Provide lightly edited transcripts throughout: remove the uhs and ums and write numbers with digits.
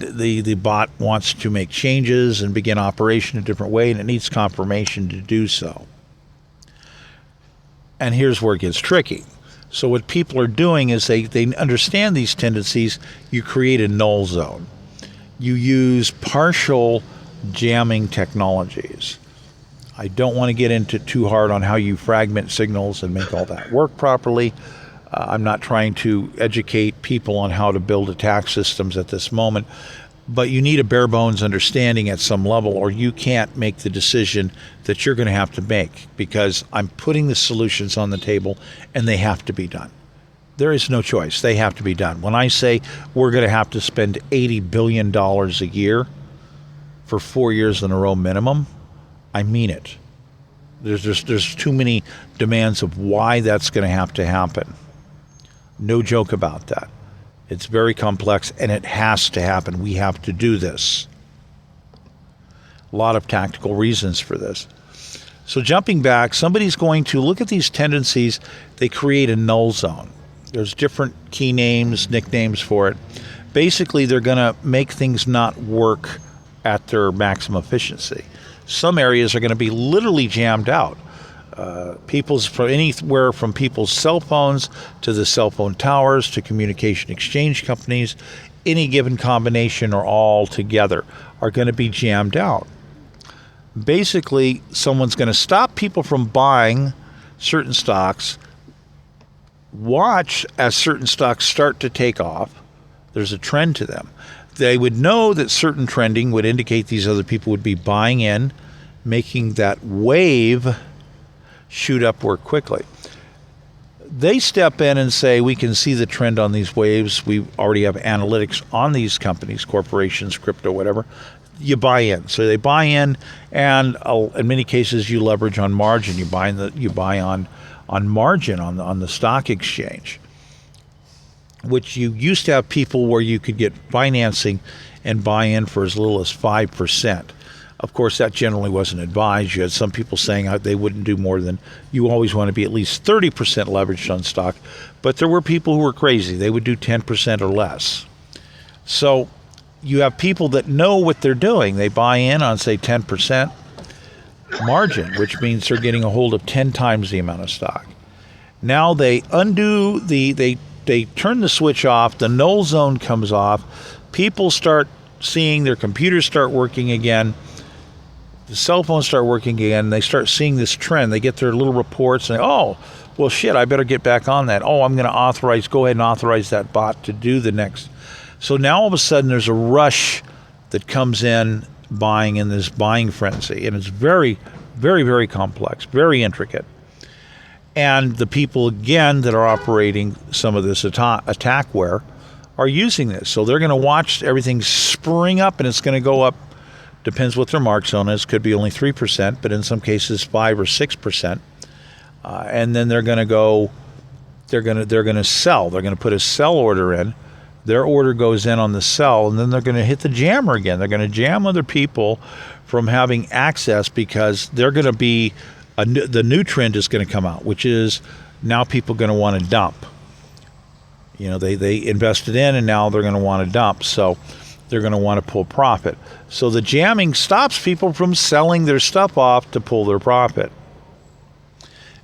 the bot wants to make changes and begin operation a different way, and it needs confirmation to do so. And here's where it gets tricky. So what people are doing is they understand these tendencies. You create a null zone. You use partial jamming technologies. I don't want to get into too hard on how you fragment signals and make all that work properly. I'm not trying to educate people on how to build attack systems at this moment, but you need a bare bones understanding at some level, or you can't make the decision that you're going to have to make, because I'm putting the solutions on the table and they have to be done. There is no choice. They have to be done. When I say we're going to have to spend $80 billion a year for 4 years in a row minimum, I mean it. There's too many demands of why that's going to happen. No joke about that. It's very complex, and it has to happen. We have to do this. A lot of tactical reasons for this. So jumping back, somebody's going to look at these tendencies. They create a null zone. There's different key names, nicknames for it. Basically, they're going to make things not work at their maximum efficiency. Some areas are going to be literally jammed out. From anywhere from people's cell phones to the cell phone towers to communication exchange companies, any given combination or all together are going to be jammed out. Basically, someone's going to stop people from buying certain stocks, watch as certain stocks start to take off. There's a trend to them. They would know that certain trending would indicate these other people would be buying in, making that wave shoot upward quickly. They step in and say, we can see the trend on these waves. We already have analytics on these companies, corporations, crypto, whatever. You buy in. So they buy in, and in many cases you leverage on margin. You buy on margin on the stock exchange, which you used to have people where you could get financing and buy in for as little as 5%. Of course, that generally wasn't advised. You had some people saying they wouldn't do more than, you always want to be at least 30% leveraged on stock. But there were people who were crazy. They would do 10% or less. So you have people that know what they're doing. They buy in on, say, 10% margin, which means they're getting a hold of 10 times the amount of stock. Now they undo they turn the switch off, the null zone comes off, people start seeing their computers start working again, the cell phones start working again, they start seeing this trend. They get their little reports and, oh, well, shit, I better get back on that. Oh, I'm going to go ahead and authorize that bot to do the next. So now all of a sudden there's a rush that comes in buying in this buying frenzy. And it's very, very, very complex, very intricate. And the people, again, that are operating some of this attackware are using this. So they're going to watch everything spring up, and it's going to go up. Depends what their mark zone is. Could be only 3%, but in some cases 5 or 6%. And then they're going to go. They're going to sell. They're going to put a sell order in. Their order goes in on the sell, and then they're going to hit the jammer again. They're going to jam other people from having access, because they're going to be the new trend is going to come out, which is now people are going to want to dump. You know, they invested in, and now they're going to want to dump. So they're going to want to pull profit. So the jamming stops people from selling their stuff off to pull their profit,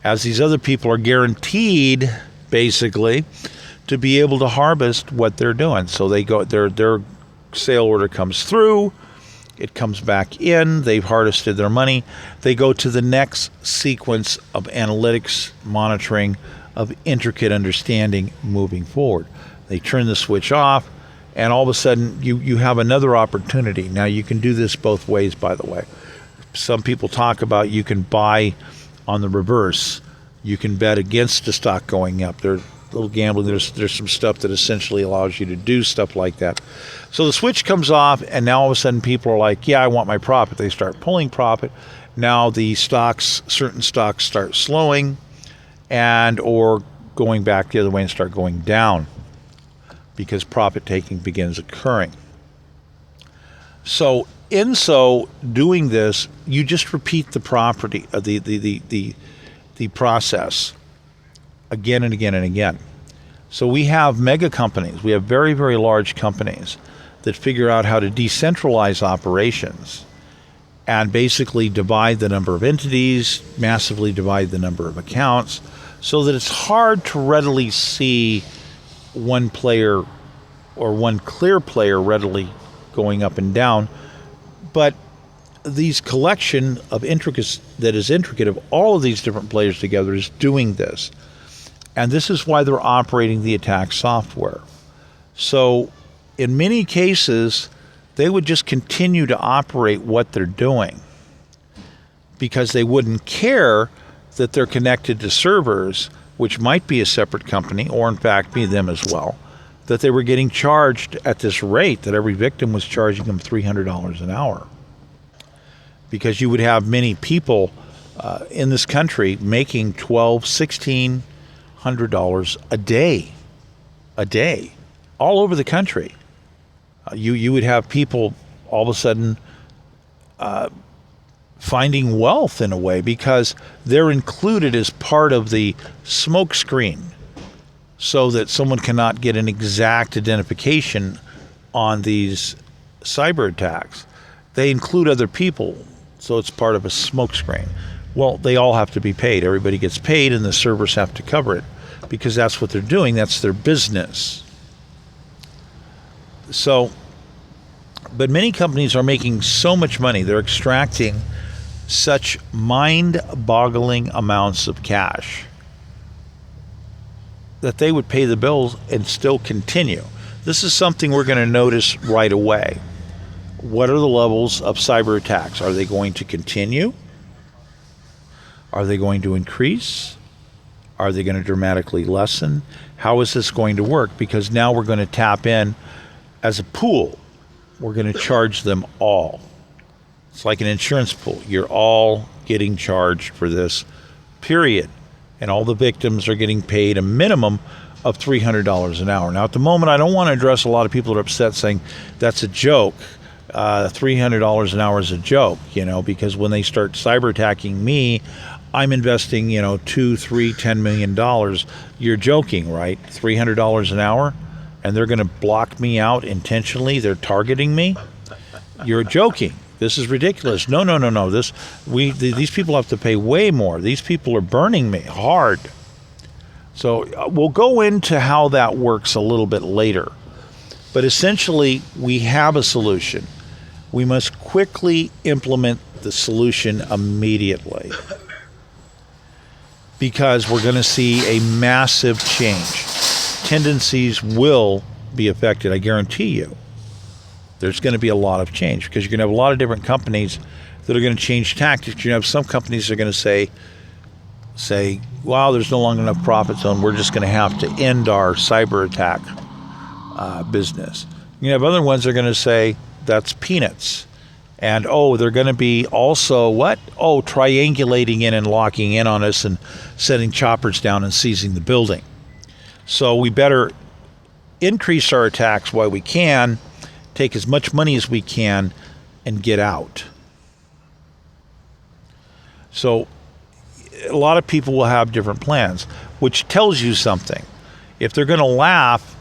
as these other people are guaranteed, basically, to be able to harvest what they're doing. So they go, their sale order comes through, it comes back in, they've harvested their money, they go to the next sequence of analytics, monitoring, of intricate understanding moving forward. They turn the switch off, and all of a sudden you have another opportunity. Now you can do this both ways, by the way. Some people talk about you can buy on the reverse. You can bet against the stock going up. There's a little gambling. There's some stuff that essentially allows you to do stuff like that. So the switch comes off, and now all of a sudden people are like, yeah, I want my profit. They start pulling profit. Now the certain stocks start slowing and or going back the other way and start going down, because profit taking begins occurring. So in doing this, you just repeat the property of the process again and again and again. So we have mega companies. We have very, very large companies that figure out how to decentralize operations and basically divide the number of entities, massively divide the number of accounts, so that it's hard to readily see one player or one clear player readily going up and down. But these collection of intricacies that is intricate of all of these different players together is doing this. And this is why they're operating the attack software. So in many cases, they would just continue to operate what they're doing because they wouldn't care that they're connected to servers, which might be a separate company, or in fact be them as well, that they were getting charged at this rate, that every victim was charging them $300 an hour. Because you would have many people in this country making $1,200, $1,600 a day, all over the country. You would have people all of a sudden finding wealth in a way because they're included as part of the smoke screen so that someone cannot get an exact identification on these cyber attacks. They include other people, so it's part of a smoke screen. Well, they all have to be paid. Everybody gets paid and the servers have to cover it because that's what they're doing. That's their business. So, but many companies are making so much money. They're extracting such mind-boggling amounts of cash that they would pay the bills and still continue. This is something we're going to notice right away. What are the levels of cyber attacks? Are they going to continue? Are they going to increase? Are they going to dramatically lessen? How is this going to work? Because now we're going to tap in as a pool. We're going to charge them all. It's like an insurance pool. You're all getting charged for this, period. And all the victims are getting paid a minimum of $300 an hour. Now, at the moment, I don't want to address a lot of people that are upset saying that's a joke. $300 an hour is a joke, because when they start cyber attacking me, I'm investing, $2, $3, $10 million. You're joking, right? $300 an hour? And they're going to block me out intentionally? They're targeting me? You're joking. This is ridiculous. No. These people have to pay way more. These people are burning me hard. So we'll go into how that works a little bit later. But essentially, we have a solution. We must quickly implement the solution immediately because we're going to see a massive change. Tendencies will be affected, I guarantee you. There's going to be a lot of change because you're going to have a lot of different companies that are going to change tactics. You have some companies that are going to say, wow, there's no longer enough profit zone. We're just going to have to end our cyber attack business. You have other ones that are going to say that's peanuts. And, they're going to be also what? Triangulating in and locking in on us and setting choppers down and seizing the building. So we better increase our attacks while we can, take as much money as we can, and get out. So a lot of people will have different plans, which tells you something. If they're going to laugh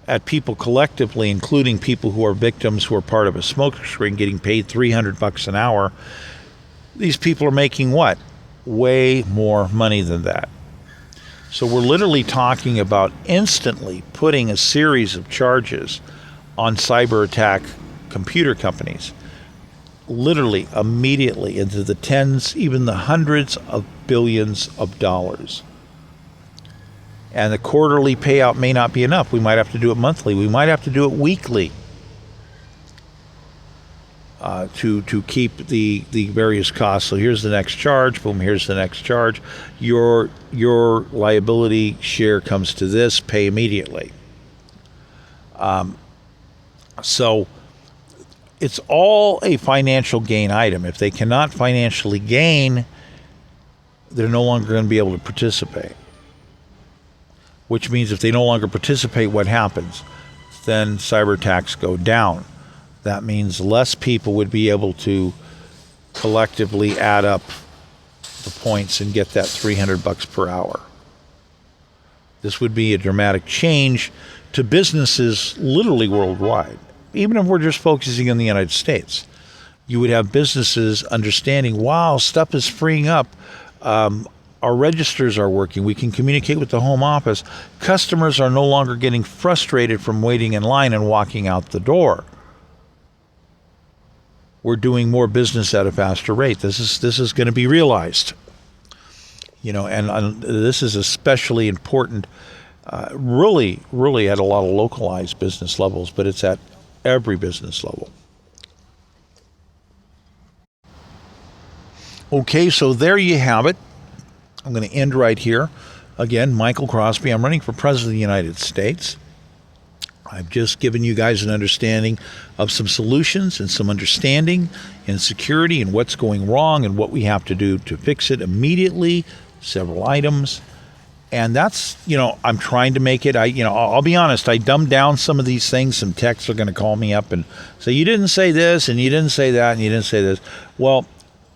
at people collectively, including people who are victims who are part of a smoke screen getting paid $300 an hour, these people are making what? Way more money than that. So we're literally talking about instantly putting a series of charges on cyber attack computer companies, literally immediately into the tens, even the hundreds of billions of dollars. And the quarterly payout may not be enough. We might have to do it monthly. We might have to do it weekly to keep the various costs. So here's the next charge. Boom, here's the next charge. Your liability share comes to this. Pay immediately. So it's all a financial gain item. If they cannot financially gain, they're no longer going to be able to participate. Which means if they no longer participate, what happens? Then cyber attacks go down. That means less people would be able to collectively add up the points and get that $300 per hour. This would be a dramatic change to businesses literally worldwide. even if we're just focusing on the United States, you would have businesses understanding, wow, stuff is freeing up. Our registers are working. We can communicate with the home office. Customers are no longer getting frustrated from waiting in line and walking out the door. We're doing more business at a faster rate. This is going to be realized. And this is especially important, really at a lot of localized business levels, but it's at every business level. Okay, so there you have it. I'm going to end right here. Again, Michael Crosby. I'm running for President of the United States. I've just given you guys an understanding of some solutions and some understanding in security and what's going wrong and what we have to do to fix it immediately, several items. And that's, I'm trying to make it, I'll be honest, I dumbed down some of these things. Some techs are going to call me up and say, you didn't say this and you didn't say that and you didn't say this. Well,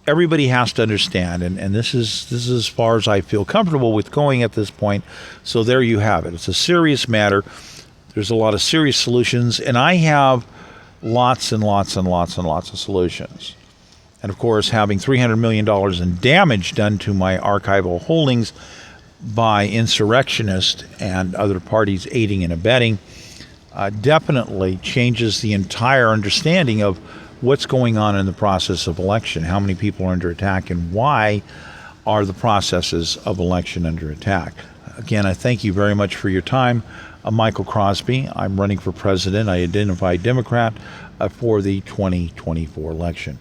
everybody has to understand, and this is as far as I feel comfortable with going at this point. So there you have it. It's a serious matter. There's a lot of serious solutions, and I have lots and lots and lots and lots of solutions. And of course, having $300 million in damage done to my archival holdings by insurrectionists and other parties aiding and abetting definitely changes the entire understanding of what's going on in the process of election, how many people are under attack, and why are the processes of election under attack. Again, I thank you very much for your time. I'm Michael Crosby. I'm running for president. I identify Democrat for the 2024 election.